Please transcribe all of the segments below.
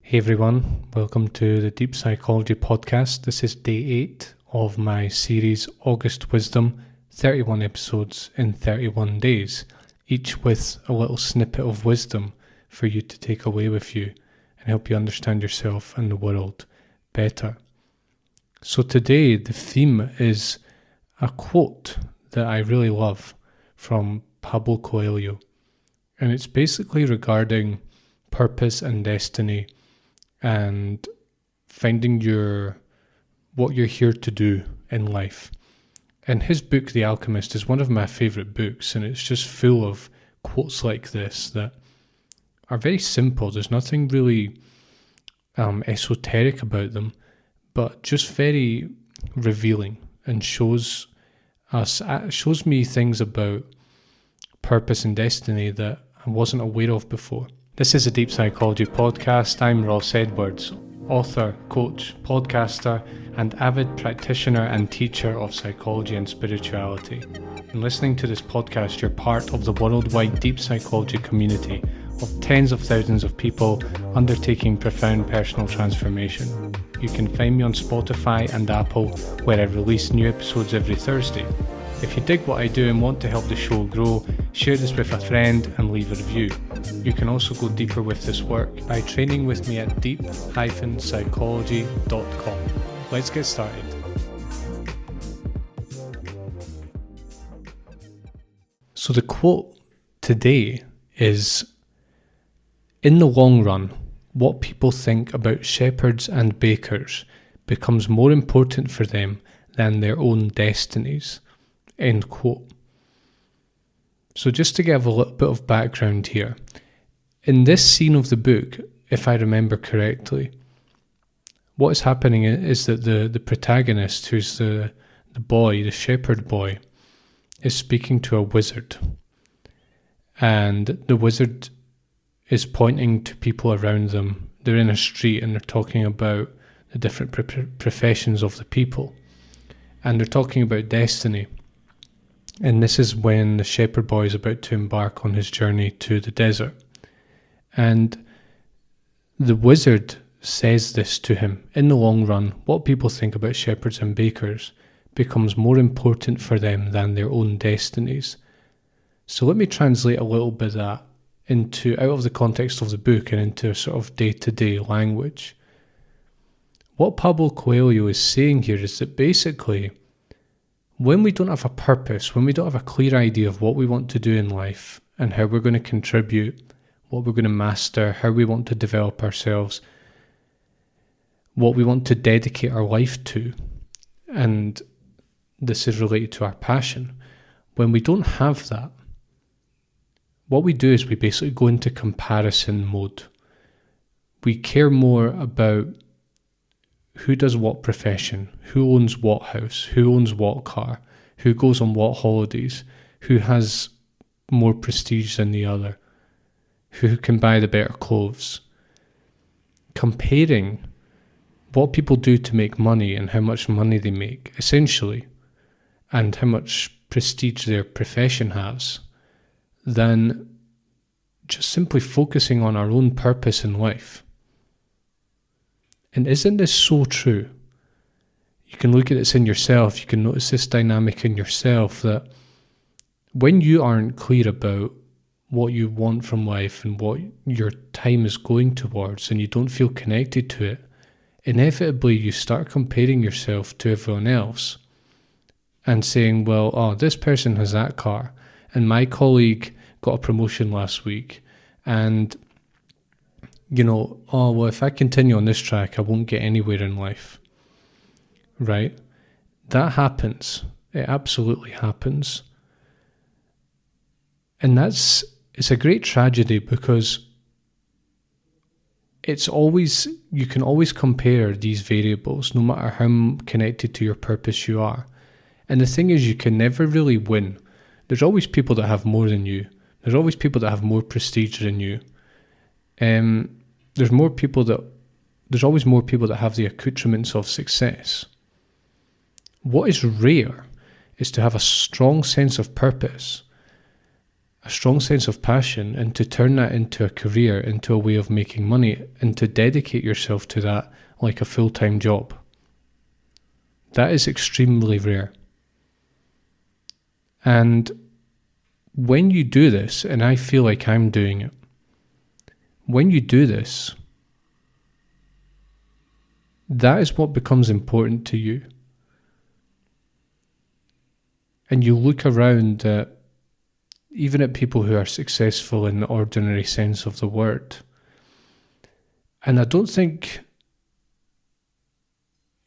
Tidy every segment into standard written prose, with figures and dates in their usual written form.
Hey everyone, welcome to the Deep Psychology Podcast. This is day 8 of my series August Wisdom, 31 episodes in 31 days, each with a little snippet of wisdom for you to take away with you and help you understand yourself and the world better. So today the theme is a quote that I really love from Paulo Coelho, and it's basically regarding purpose and destiny and finding what you're here to do in life. And his book, The Alchemist, is one of my favourite books, and it's just full of quotes like this that are very simple. There's nothing really esoteric about them, but just very revealing, and shows me things about purpose and destiny that I wasn't aware of before. This is a Deep Psychology Podcast. I'm Ross Edwards, author, coach, podcaster, and avid practitioner and teacher of psychology and spirituality. In listening to this podcast, you're part of the worldwide deep psychology community of tens of thousands of people undertaking profound personal transformation. You can find me on Spotify and Apple, where I release new episodes every Thursday. If you dig what I do and want to help the show grow, share this with a friend and leave a review. You can also go deeper with this work by training with me at deep-psychology.com. Let's get started. So the quote today is, "In the long run, what people think about shepherds and bakers becomes more important for them than their own destinies." End quote. So just to give a little bit of background here, in this scene of the book, if I remember correctly, what is happening is that the protagonist, who's the boy, the shepherd boy, is speaking to a wizard. And the wizard is pointing to people around them. They're in a street and they're talking about the different professions of the people. And they're talking about destiny. And this is when the shepherd boy is about to embark on his journey to the desert. And the wizard says this to him: in the long run, what people think about shepherds and bakers becomes more important for them than their own destinies. So let me translate a little bit of that out of the context of the book and into a sort of day-to-day language. What Paulo Coelho is saying here is that basically, when we don't have a purpose, when we don't have a clear idea of what we want to do in life and how we're going to contribute, what we're going to master, how we want to develop ourselves, what we want to dedicate our life to, and this is related to our passion, when we don't have that, what we do is we basically go into comparison mode. We care more about who does what profession, who owns what house, who owns what car, who goes on what holidays, who has more prestige than the other, who can buy the better clothes. Comparing what people do to make money and how much money they make, essentially, and how much prestige their profession has, than just simply focusing on our own purpose in life. And isn't this so true? You can look at this in yourself, you can notice this dynamic in yourself, that when you aren't clear about what you want from life and what your time is going towards, and you don't feel connected to it, inevitably you start comparing yourself to everyone else and saying, well, this person has that car, and my colleague got a promotion last week, and if I continue on this track, I won't get anywhere in life, right? That happens. It absolutely happens. And it's a great tragedy, because you can always compare these variables, no matter how connected to your purpose you are. And the thing is, you can never really win. There's always people that have more than you. There's always people that have more prestige than you. There's always more people that have the accoutrements of success. What is rare is to have a strong sense of purpose, a strong sense of passion, and to turn that into a career, into a way of making money, and to dedicate yourself to that like a full-time job. That is extremely rare. And when you do this, and I feel like I'm doing it, when you do this, that is what becomes important to you. And you look around even at people who are successful in the ordinary sense of the word. And I don't think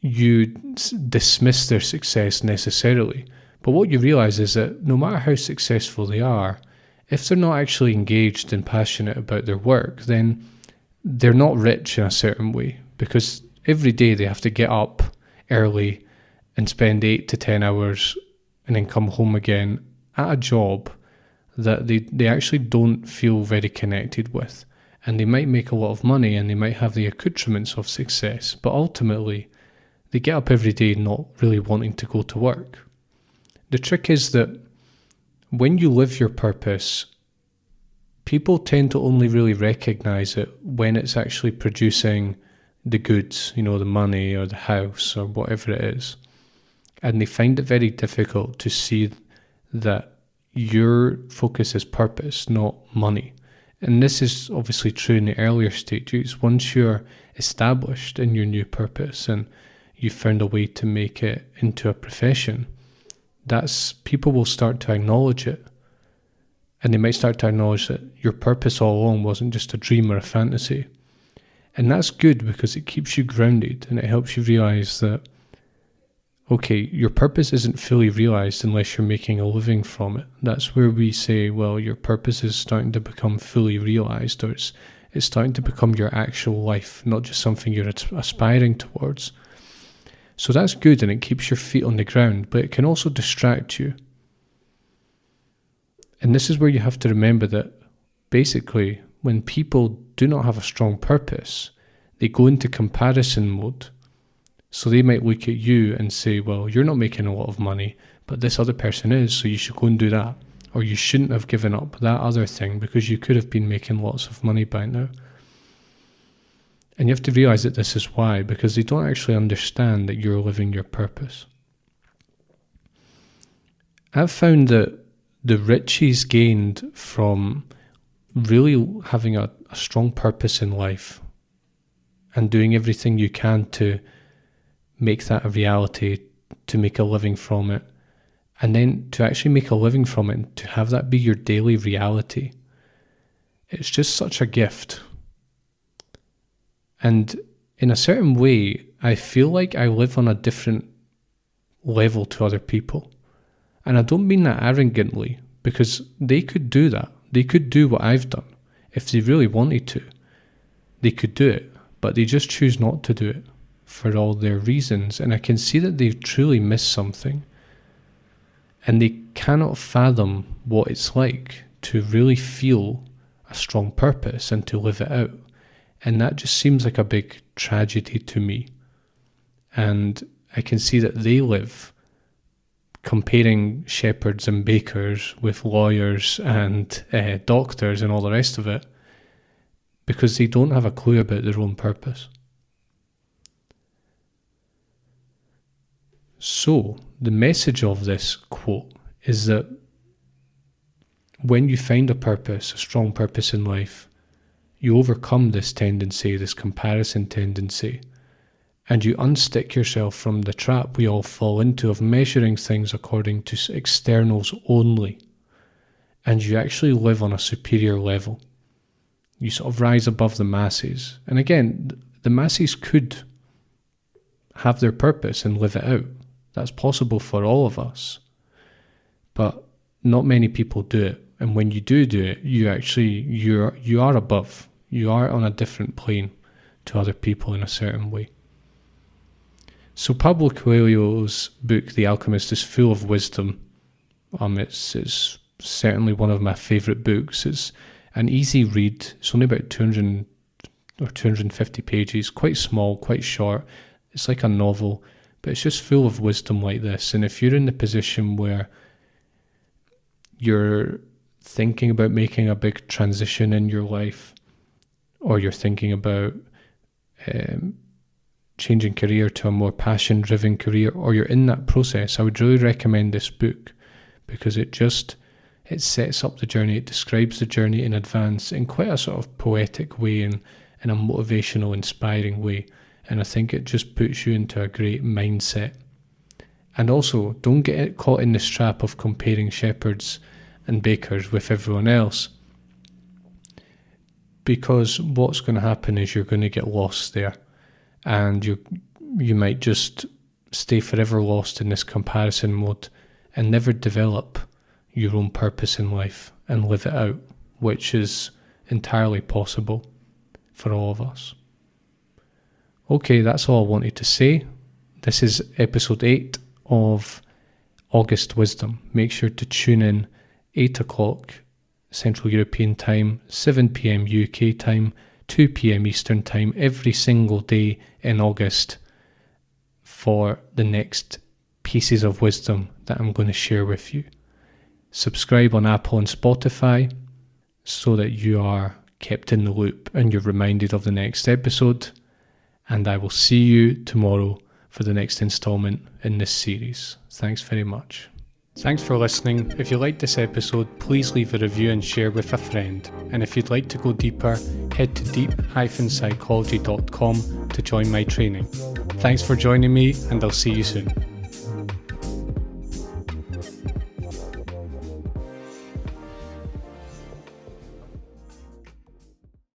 you dismiss their success necessarily. But what you realize is that no matter how successful they are, if they're not actually engaged and passionate about their work, then they're not rich in a certain way, because every day they have to get up early and spend 8 to 10 hours and then come home again at a job that they actually don't feel very connected with. And they might make a lot of money and they might have the accoutrements of success, but ultimately they get up every day not really wanting to go to work. The trick is that when you live your purpose, people tend to only really recognize it when it's actually producing the goods, the money or the house or whatever it is. And they find it very difficult to see that your focus is purpose, not money. And this is obviously true in the earlier stages. Once you're established in your new purpose and you've found a way to make it into a profession, people will start to acknowledge it. And they might start to acknowledge that your purpose all along wasn't just a dream or a fantasy. And that's good because it keeps you grounded and it helps you realize that, okay, your purpose isn't fully realized unless you're making a living from it. That's where we say, well, your purpose is starting to become fully realized, or it's starting to become your actual life, not just something you're aspiring towards. So that's good and it keeps your feet on the ground, but it can also distract you. And this is where you have to remember that basically when people do not have a strong purpose, they go into comparison mode. So they might look at you and say, well, you're not making a lot of money, but this other person is, so you should go and do that. Or you shouldn't have given up that other thing because you could have been making lots of money by now. And you have to realize that this is why, because they don't actually understand that you're living your purpose. I've found that the riches gained from really having a strong purpose in life and doing everything you can to make that a reality, to make a living from it, and then to actually make a living from it and to have that be your daily reality. It's just such a gift. And in a certain way, I feel like I live on a different level to other people. And I don't mean that arrogantly, because they could do that. They could do what I've done. If they really wanted to, they could do it, but they just choose not to do it for all their reasons. And I can see that they've truly missed something. And they cannot fathom what it's like to really feel a strong purpose and to live it out. And that just seems like a big tragedy to me. And I can see that they live comparing shepherds and bakers with lawyers and doctors and all the rest of it because they don't have a clue about their own purpose. So, the message of this quote is that when you find a purpose, a strong purpose in life, you overcome this tendency, this comparison tendency, and you unstick yourself from the trap we all fall into of measuring things according to externals only, and you actually live on a superior level. You sort of rise above the masses. And again, the masses could have their purpose and live it out. That's possible for all of us. But not many people do it. And when you do it, you are above. You are on a different plane to other people in a certain way. So Paulo Coelho's book, The Alchemist, is full of wisdom. It's certainly one of my favourite books. It's an easy read. It's only about 200 or 250 pages, quite small, quite short. It's like a novel, but it's just full of wisdom like this. And if you're in the position where you're thinking about making a big transition in your life, or you're thinking about changing career to a more passion-driven career, or you're in that process, I would really recommend this book, because it sets up the journey, it describes the journey in advance in quite a sort of poetic way and in a motivational, inspiring way. And I think it just puts you into a great mindset. And also, don't get caught in this trap of comparing shepherds and bakers with everyone else, because what's going to happen is you're going to get lost there, and you might just stay forever lost in this comparison mode and never develop your own purpose in life and live it out, which is entirely possible for all of us. Okay, that's all I wanted to say. This is episode 8 of August Wisdom. Make sure to tune in 8 o'clock Central European Time, 7 p.m. UK time, 2 p.m. Eastern Time every single day in August for the next pieces of wisdom that I'm going to share with you. Subscribe on Apple and Spotify so that you are kept in the loop and you're reminded of the next episode. And I will see you tomorrow for the next installment in this series. Thanks very much. Thanks for listening. If you liked this episode, please leave a review and share with a friend. And if you'd like to go deeper, head to deep-psychology.com to join my training. Thanks for joining me, and I'll see you soon.